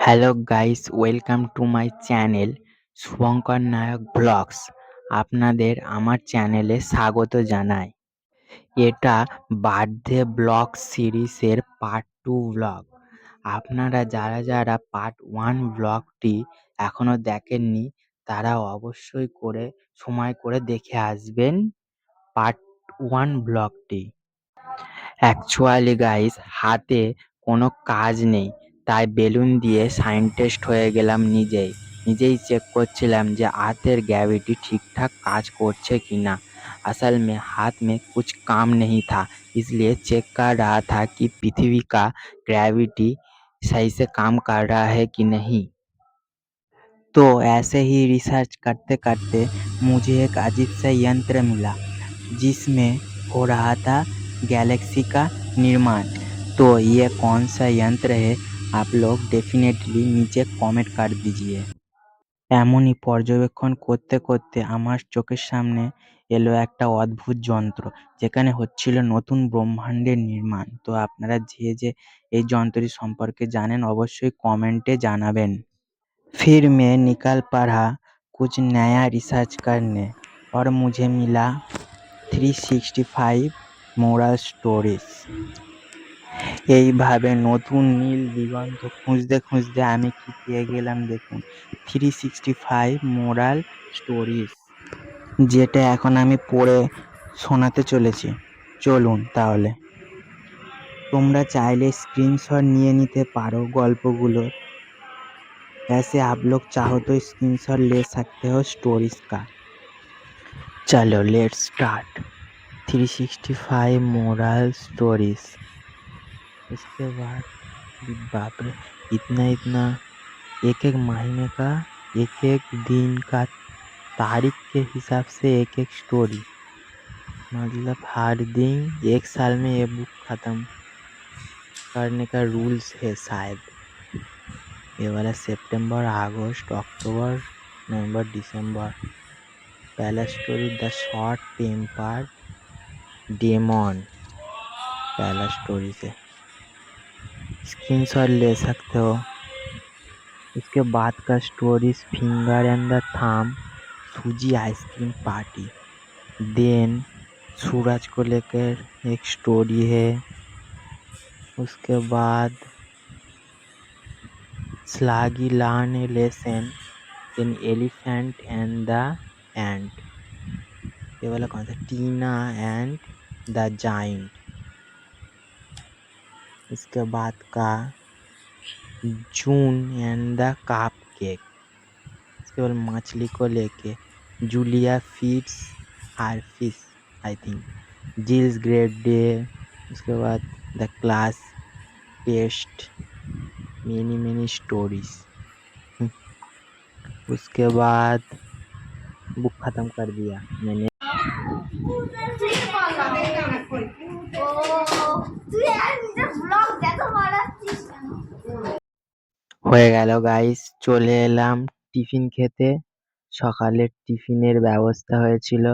Hello guys, welcome to my channel Shubhankar Nayak vlogs. আপনাদের আমার চ্যানেলে স্বাগত জানাই। এটা বার্থডে ব্লগ সিরিজের পার্ট 2 ব্লগ। আপনারা যারা যারা পার্ট 1 ব্লগটি এখনো দেখেননি তারা অবশ্যই সময় করে দেখে আসবেন পার্ট 1 ব্লগটি। অ্যাকচুয়ালি গাইস, হাতে কোনো কাজ নেই, তাই বেলুন দিয়ে সায়েন্টিস্ট হয়ে গেলাম। নিজেই চেক করছিলাম যে हाथের ग्रेविटी ঠিকঠাক কাজ করছে কিনা। असल में हाथ में कुछ काम नहीं था, इसलिए चेक कर रहा था कि पृथ्वी का ग्रेविटी सही से काम कर रहा है कि नहीं। तो ऐसे ही रिसर्च करते करते मुझे एक अजीब सा यंत्र मिला जिसमें हो रहा था गैलेक्सी का निर्माण। तो ये कौन सा यंत्र है, आप लोग डेफिनेटली नीचे कमेंट कर दीजिए। এমনই পর্যবেক্ষণ করতে করতে আমার চোখের সামনে এলো একটা অদ্ভুত যন্ত্র, যেখানে হচ্ছিল নতুন ব্রহ্মাণ্ডের নির্মাণ। তো আপনারা যে এই যন্ত্রটি সম্পর্কে জানেন অবশ্যই কমেন্টে জানাবেন। फिर मैं निकल पड़ा कुछ नया रिसर्च करने और मुझे मिला 365 मोरल स्टोरीज। এইভাবে নতুন নীল দিগন্ত খুঁজতে খুঁজতে আমি কি পেয়ে গেলাম দেখুন, 365 মোরাল স্টোরিজ, যেটা এখন আমি পড়ে শোনাতে চলেছি। চলুন তাহলে। তোমরা চাইলে স্ক্রিনশট নিয়ে নিতে পারো গল্পগুলোর। ऐसे आप लोग चाहो तो स्क्रीनशॉट ले सकते हो स्टोरीज का। चलो लेट्स स्टार्ट। 365 moral stories. उसके बाद बाप रे, इतना एक एक महीने का, एक एक दिन का तारीख के हिसाब से एक एक स्टोरी। मतलब हर दिन एक साल में ये बुक खत्म करने का रूल्स है शायद। ये वाला सितंबर, अगस्त, अक्टूबर, नवंबर, दिसंबर। पहला story the short temper demon, पहला स्टोरी से स्क्रीनशॉट ले सकते हो। उसके बाद का story finger and the thumb Suzy ice cream party. Then Suraj को लेकर एक स्टोरी है। उसके बाद Sluggy learn a lesson. Then elephant and the ant. ये वाला कौन सा, टीना एंड द जाइंट। इसके बाद का June and the cupcake. इसके बाद मछली को लेके Julia feeds her fish, I think. Jill's great day. उसके बाद the class test, many stories. उसके बाद बुक ख़त्म कर दिया मैंने। হয়ে গেল গাইস, চলে এলাম টিফিন খেতে। সকালের টিফিনের ব্যবস্থা হয়েছিল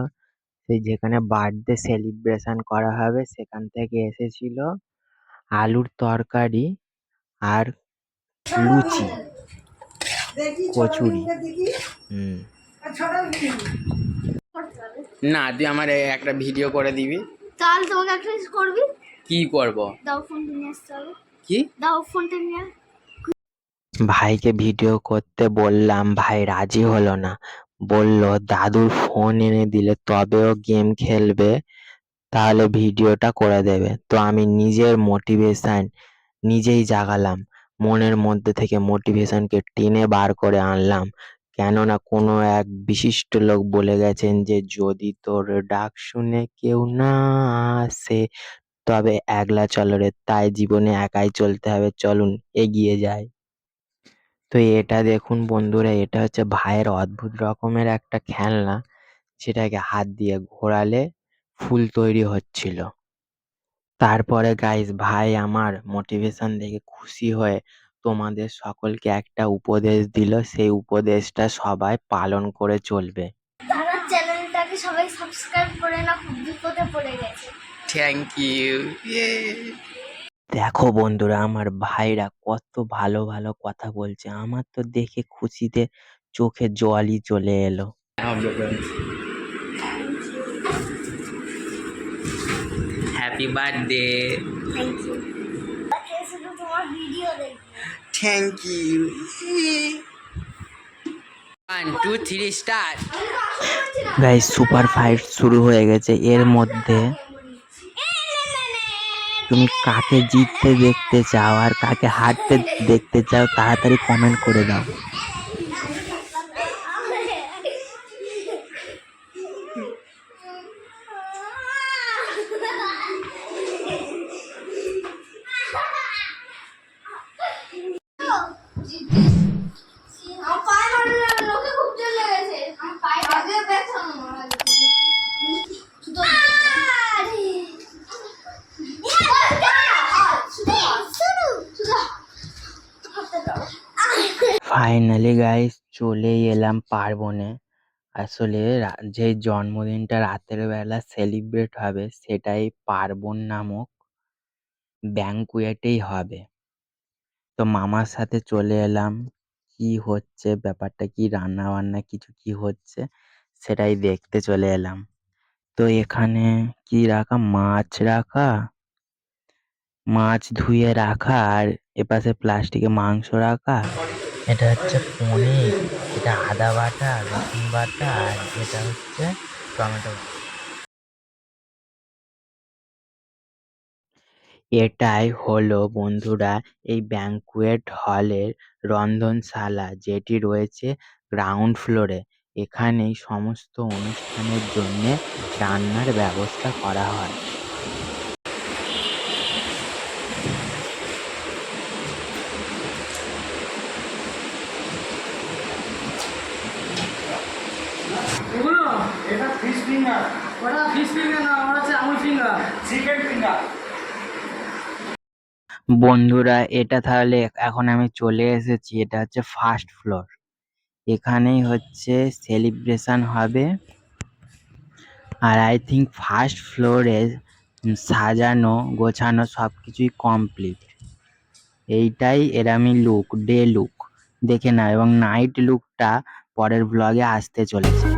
সেই যেখানে বার্থডে সেলিব্রেশন করা হবে, সেখান থেকে এসেছিল আলুর তরকারি আর লুচি, কচুরি। না, তুই আমার একটা ভিডিও করে দিবি। তাহলে তোমাকে একটা কিছু করবি। কি করব? দাও ফোনটা নিয়ে আসতে হবে। কি? দাও ফোনটা নিয়ে। ভাইকে ভিডিও করতে বললাম, ভাই রাজি হলো না। বলল দাদুর ফোন এনে দিলে তবেও গেম খেলবে, তাহলে ভিডিওটা করে দেবে। তো আমি নিজের মোটিভেশন নিজেই জাগালাম, মনের মধ্যে থেকে মোটিভেশনকে টেনে বার করে আনলাম। কেননা কোনো এক বিশিষ্ট লোক বলে গেছেন যে যদি তোর ডাক শুনে কেউ না আসে তবে একলা চলো রে। তাই জীবনে একাই চলতে হবে, চলুন এগিয়ে যাই। তো এটা দেখুন বন্ধুরা, এটা হচ্ছে ভাইয়ের অদ্ভুত রকমের একটা খেলনা, যেটাকে হাত দিয়ে ঘোরালে ফুল তৈরি হচ্ছিল। তারপরে গাইস, ভাই আমার মোটিভেশন দেখে খুশি হয়ে তোমাদের সকলকে একটা উপদেশ দিল, সেই উপদেশটা সবাই পালন করে চলবে। তারা চ্যানেলটাকে সবাই সাবস্ক্রাইব করে না, খুব বিপদে পড়ে গেছে। Thank you. দেখো বন্ধুরা, আমার ভাইরা কত ভালো ভালো কথা বলছে, আমার তো দেখে খুশিতে চোখে জলই চলে এলো। Happy birthday. Thank you. শুধু তোমার ভিডিও দেখবো। Thank you. 1 2 3 start. Guys, super fight শুরু হয়ে গেছে। এর মধ্যে তুমি কাকে জিততে দেখতে চাও আর কাকে হারতে দেখতে চাও, তাড়াতাড়ি কমেন্ট করে দাও। ফাইনালি গাইস, চলেই এলাম পার্বণে। আসলে যে জন্মদিনটা রাতের বেলা সেলিব্রেট হবে সেটাই পার্বণ নামক ব্যাংকুয়েটেই হবে। তো মামার সাথে চলে এলাম। কি হচ্ছে ব্যাপারটা, কি রান্না বান্না কিছু কি হচ্ছে সেটাই দেখতে চলে এলাম। তো এখানে কি রাখা, মাছ ধুয়ে রাখা, আর এপাশে প্লাস্টিকে মাংস রাখা। এটা হচ্ছে পনির, এটা আদা বাটা, রসুন বাটা, আর এটা হচ্ছে টমেটো বাটা। এটাই হলো বন্ধুরা এই ব্যাংকুয়েট হলের রন্ধনশালা, যেটি রয়েছে গ্রাউন্ড ফ্লোরে। এখানেই সমস্ত অনুষ্ঠানের জন্য রান্নার ব্যবস্থা করা হয়। এগুলো এটা ফিশ ফিঙ্গার, ওটা ফিশ ফিঙ্গার না, ওটা হচ্ছে আমুল ফিঙ্গার, চিকেন ফিঙ্গার। বন্ধুরা, এটা তাহলে এখন আমি চলে এসেছি, এটা হচ্ছে ফার্স্ট ফ্লোর। এখানেই হচ্ছে সেলিব্রেশন হবে। আর আই থিঙ্ক ফার্স্ট ফ্লোরে সাজানো গোছানো সবকিছুই কমপ্লিট। এইটাই এরামি লুক, ডে লুক দেখে নাও, এবং নাইট লুকটা পরের ব্লগে আসতে চলেছে।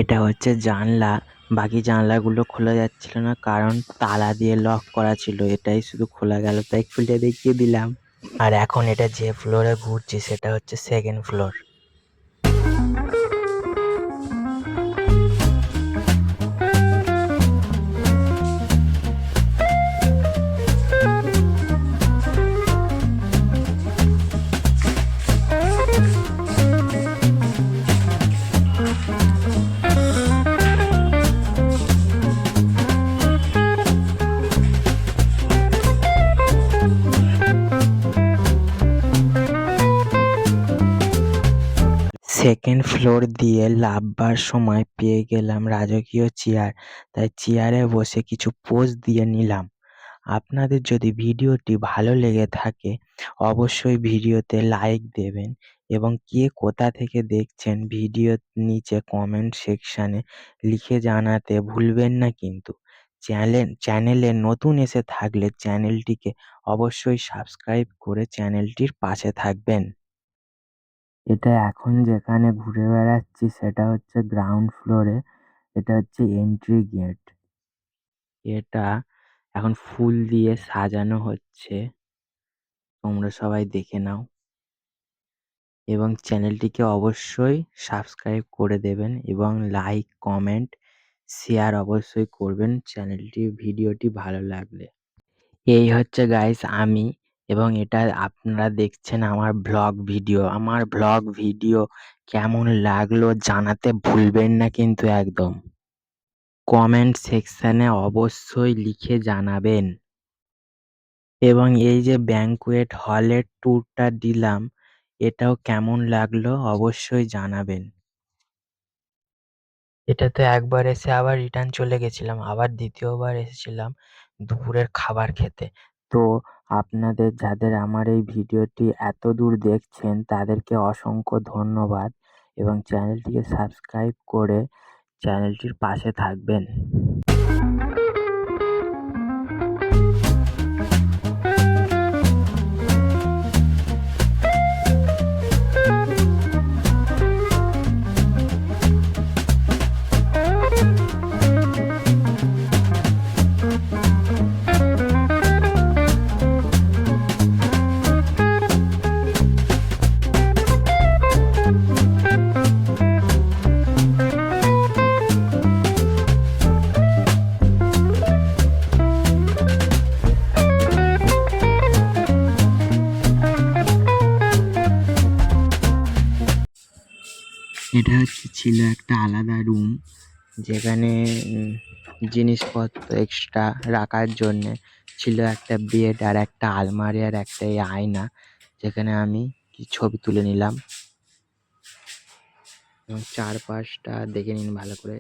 এটা হচ্ছে জানলা, বাকি জানলাগুলো খোলা যাচ্ছিল না কারণ তালা দিয়ে লক করা ছিল। এটাই শুধু খোলা গেল, তাই খুলে দেখিয়ে দিলাম। আর এখন এটা যে ফ্লোরে ঘুরছি সেটা হচ্ছে সেকেন্ড ফ্লোর। সেকেন্ড ফ্লোর দিয়ে লাফবার সময় পেয়ে গেলাম রাজকীয় চেয়ার, তাই চেয়ারে বসে কিছু পোজ দিয়ে নিলাম। আপনাদের যদি ভিডিওটি ভালো লেগে থাকে অবশ্যই ভিডিওতে লাইক দেবেন এবং কে কোথা থেকে দেখছেন ভিডিওর নিচে কমেন্ট সেকশানে লিখে জানাতে ভুলবেন না কিন্তু। চ্যানেলে নতুন এসে থাকলে চ্যানেলটিকে অবশ্যই সাবস্ক্রাইব করে চ্যানেলটির পাশে থাকবেন। এটা এখন যেখানে ঘুরে বেড়াচ্ছি সেটা হচ্ছে গ্রাউন্ড ফ্লোরে, এটা হচ্ছে এন্ট্রি গেট। এটা এখন ফুল দিয়ে সাজানো হচ্ছে, তোমরা সবাই দেখে নাও এবং চ্যানেলটিকে অবশ্যই সাবস্ক্রাইব করে দেবেন এবং লাইক কমেন্ট শেয়ার অবশ্যই করবেন ভিডিওটি ভালো লাগলে। এই হচ্ছে গাইস আমি, এবং এটা আপনারা দেখছেন আমার ব্লগ ভিডিও কেমন লাগলো জানাতে ভুলবেন না কিন্তু একদম। কমেন্ট সেকশানে অবশ্যই লিখে জানাবেন। এবং এই যে ব্যাঙ্কুয়েট হলের ট্যুরটা দিলাম এটাও কেমন লাগলো অবশ্যই জানাবেন। এটাতে একবার এসে আবার রিটার্ন চলে গেছিলাম, আবার দ্বিতীয়বার এসেছিলাম দুপুরের খাবার খেতে। তো আপনাদের যাদের আমার এই ভিডিওটি এত দূর দেখছেন তাদেরকে অসংখ্য ধন্যবাদ এবং চ্যানেলটিকে সাবস্ক্রাইব করে চ্যানেলটির পাশে থাকবেন। এটা ছিল একটা আলাদা রুম যেখানে জিনিসপত্র এক্সট্রা রাখার জন্যে ছিল একটা বেড আর একটা আলমারি আর একটা আয়না, যেখানে আমি ছবি তুলে নিলাম এবং চারপাশটা দেখে নিন ভালো করে।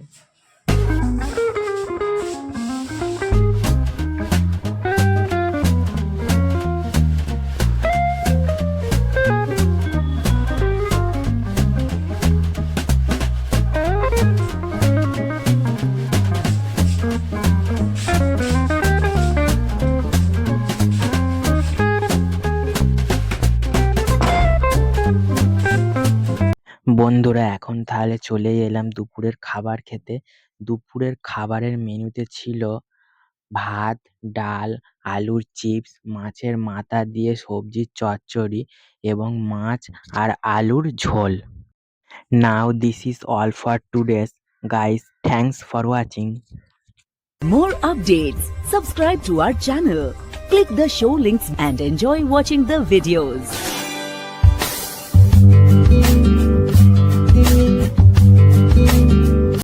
বন্ধুরা এখন তাহলে চলে এলাম দুপুরের খাবার খেতে। দুপুরের খাবারের মেনুতে ছিল ভাত, ডাল, আলুর চিপস, মাছের মাথা দিয়ে সবজির চচ্চড়ি এবং মাছ আর আলুর ঝোল। Now this is all for today's guys. Thanks for watching. More updates. Subscribe to our channel. Click the show links and enjoy watching the videos.